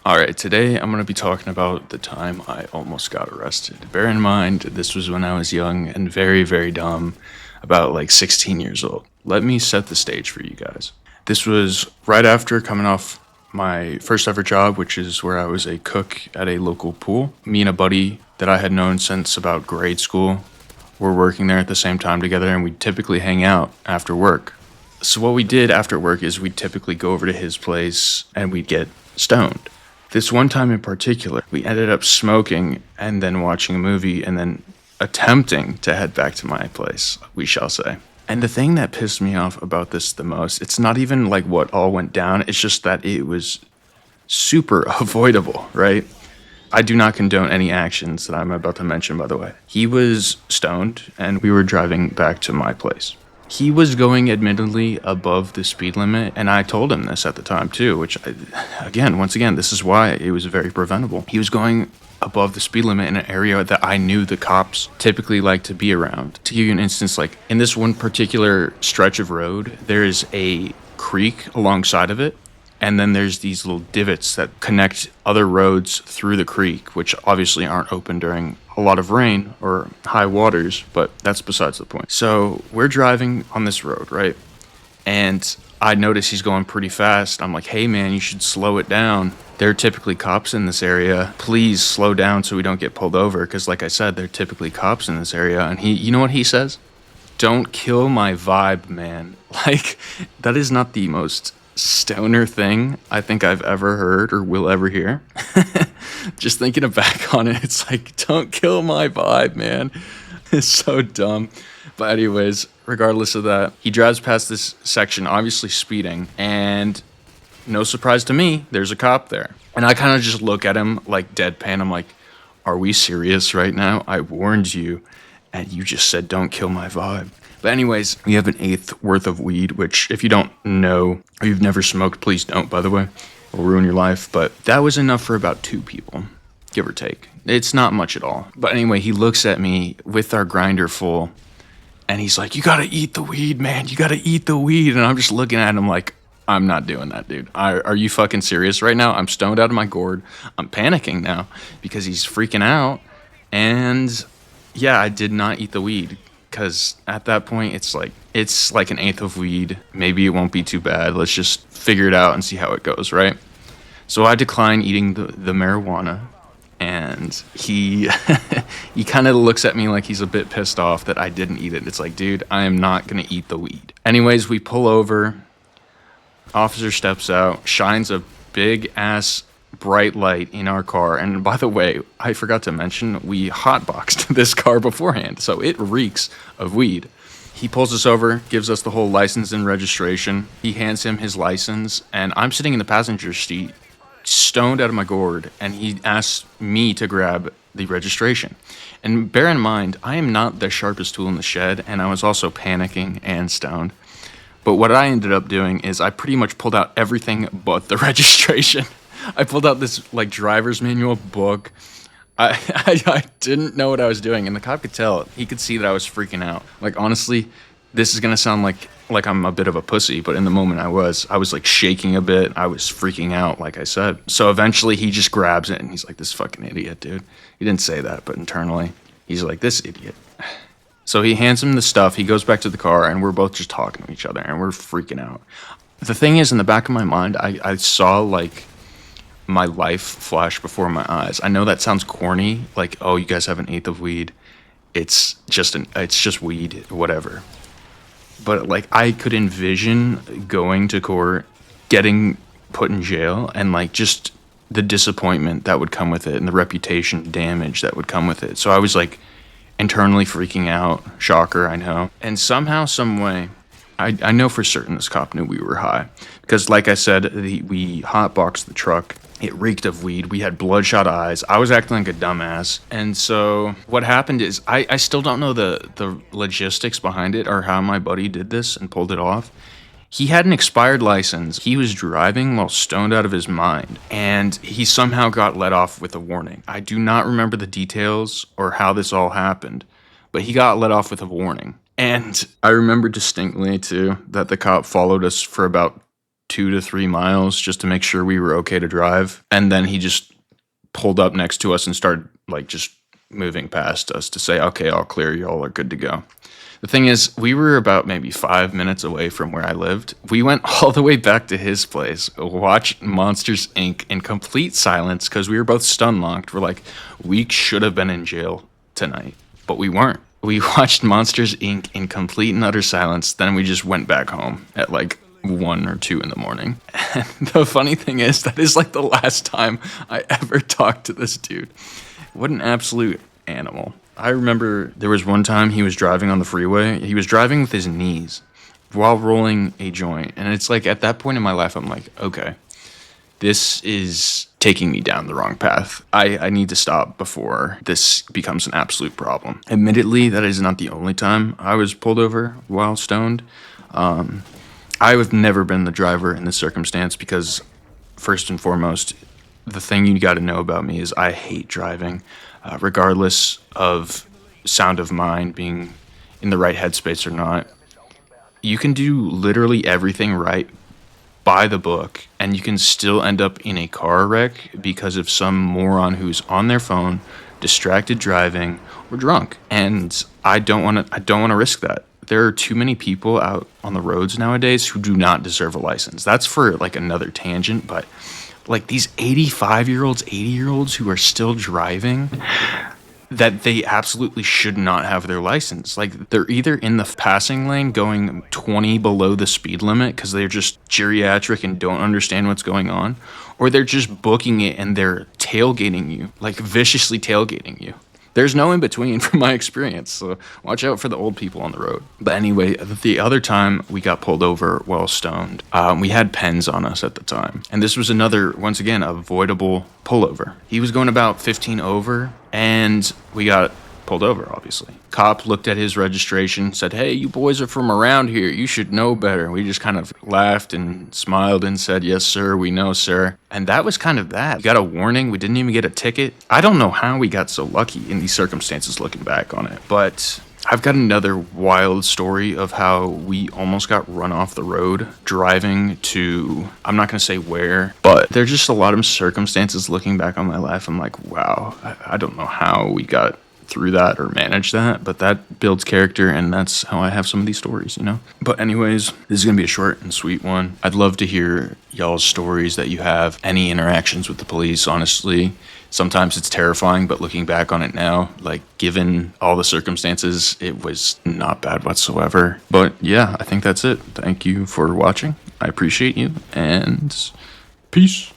All right, today I'm going to be talking about the time I almost got arrested. Bear in mind, this was when I was young and very, very dumb, about like 16 years old. Let me set the stage for you guys. This was right after coming off my first ever job, which is where I was a cook at a local pool. Me and a buddy that I had known since about grade school were working there at the same time together, and we'd typically hang out after work. So, what we did after work is we'd typically go over to his place and we'd get stoned. This one time in particular, we ended up smoking and then watching a movie and then attempting to head back to my place, we shall say. And the thing that pissed me off about this the most, it's not even like what all went down, it's just that it was super avoidable, right? I do not condone any actions that I'm about to mention, by the way. He was stoned and we were driving back to my place. He was going admittedly above the speed limit, and I told him this at the time too, once again, this is why it was very preventable. He was going above the speed limit in an area that I knew the cops typically like to be around. To give you an instance, like in this one particular stretch of road, there is a creek alongside of it, and then there's these little divots that connect other roads through the creek, which obviously aren't open during a lot of rain or high waters, but that's besides the point. So we're driving on this road, right? And I notice he's going pretty fast. I'm like, hey man, you should slow it down. There are typically cops in this area. Please slow down so we don't get pulled over. Because like I said, there are typically cops in this area. And you know what he says? Don't kill my vibe, man. Like, that is not the most stoner thing I think I've ever heard or will ever hear. Just thinking back on it, it's like, don't kill my vibe, man. It's so dumb. But anyways, regardless of that, he drives past this section, obviously speeding, and no surprise to me, there's a cop there. And I kind of just look at him like deadpan. I'm like, are we serious right now? I warned you, and you just said don't kill my vibe. But anyways, we have an eighth worth of weed, which if you don't know or you've never smoked, please don't, by the way. It'll ruin your life. But that was enough for about 2 people, give or take. It's not much at all. But anyway, he looks at me with our grinder full, and he's like, you gotta eat the weed, man. You gotta eat the weed. And I'm just looking at him like, I'm not doing that, dude. Are you fucking serious right now? I'm stoned out of my gourd. I'm panicking now because he's freaking out. And yeah, I did not eat the weed. Because at that point, it's like an eighth of weed. Maybe it won't be too bad. Let's just figure it out and see how it goes, right? So I decline eating the marijuana, and he he kind of looks at me like he's a bit pissed off that I didn't eat it. It's like, dude, I am not gonna eat the weed. Anyways, we pull over. Officer steps out, shines a big ass bright light in our car. And by the way, I forgot to mention, we hotboxed this car beforehand, so it reeks of weed. He pulls us over, gives us the whole license and registration. He hands him his license, and I'm sitting in the passenger seat, stoned out of my gourd, and he asks me to grab the registration. And bear in mind, I am not the sharpest tool in the shed, and I was also panicking and stoned. But what I ended up doing is I pretty much pulled out everything but the registration. I pulled out this like driver's manual book. I didn't know what I was doing, and the cop could tell. He could see that I was freaking out. Like, honestly, this is gonna sound like I'm a bit of a pussy, but in the moment I was like shaking a bit. I was freaking out, like I said. So eventually he just grabs it and he's like, this fucking idiot, dude. He didn't say that, but internally he's like, this idiot. So he hands him the stuff. He goes back to the car, and we're both just talking to each other, and we're freaking out. The thing is, in the back of my mind, I saw like my life flash before my eyes. I know that sounds corny, like, oh, you guys have an eighth of weed. It's just weed, whatever. But like, I could envision going to court, getting put in jail, and like just the disappointment that would come with it and the reputation damage that would come with it. So I was like internally freaking out. Shocker, I know. And somehow, some way, I know for certain this cop knew we were high. Because like I said, we hotboxed the truck. It reeked of weed. We had bloodshot eyes. I was acting like a dumbass. And so what happened is I still don't know the logistics behind it or how my buddy did this and pulled it off. He had an expired license. He was driving while stoned out of his mind, and he somehow got let off with a warning. I do not remember the details or how this all happened, but he got let off with a warning. And I remember distinctly, too, that the cop followed us for about 2 to 3 miles just to make sure we were okay to drive. And then he just pulled up next to us and started like just moving past us to say, okay, all clear, y'all are good to go. The thing is, we were about maybe 5 minutes away from where I lived. We went all the way back to his place, watched Monsters Inc. in complete silence because we were both stun locked. We're like, we should have been in jail tonight, but we weren't. We watched Monsters Inc. in complete and utter silence. Then we just went back home at like 1 or 2 in the morning. And the funny thing is, that is like the last time I ever talked to this dude. What an absolute animal. I remember there was one time he was driving on the freeway. He was driving with his knees while rolling a joint. And it's like at that point in my life, I'm like, okay, this is taking me down the wrong path. I need to stop before this becomes an absolute problem. Admittedly, that is not the only time I was pulled over while stoned. I have never been the driver in this circumstance because, first and foremost, the thing you got to know about me is I hate driving, regardless of sound of mind, being in the right headspace or not. You can do literally everything right by the book, and you can still end up in a car wreck because of some moron who's on their phone, distracted driving, or drunk. And I don't want to risk that. There are too many people out on the roads nowadays who do not deserve a license. That's for like another tangent, but like these 85-year-olds, 80-year-olds who are still driving, that they absolutely should not have their license. Like they're either in the passing lane going 20 below the speed limit because they're just geriatric and don't understand what's going on, or they're just booking it and they're tailgating you, like viciously tailgating you. There's no in between from my experience, so watch out for the old people on the road. But anyway, the other time we got pulled over while stoned, we had pens on us at the time. And this was another, once again, avoidable pullover. He was going about 15 over, and we got pulled over, obviously. Cop looked at his registration, said, "Hey, you boys are from around here. You should know better." We just kind of laughed and smiled and said, "Yes, sir, we know, sir." And that was kind of that. We got a warning. We didn't even get a ticket. I don't know how we got so lucky in these circumstances looking back on it. But I've got another wild story of how we almost got run off the road driving to, I'm not going to say where, but there's just a lot of circumstances looking back on my life. I'm like, wow, I don't know how we got through that or manage that, but that builds character, and that's how I have some of these stories, you know? But anyways, this is gonna be a short and sweet one. I'd love to hear y'all's stories that you have, any interactions with the police. Honestly, sometimes it's terrifying, but looking back on it now, like given all the circumstances, it was not bad whatsoever. But yeah, I think that's it. Thank you for watching. I appreciate you, and peace.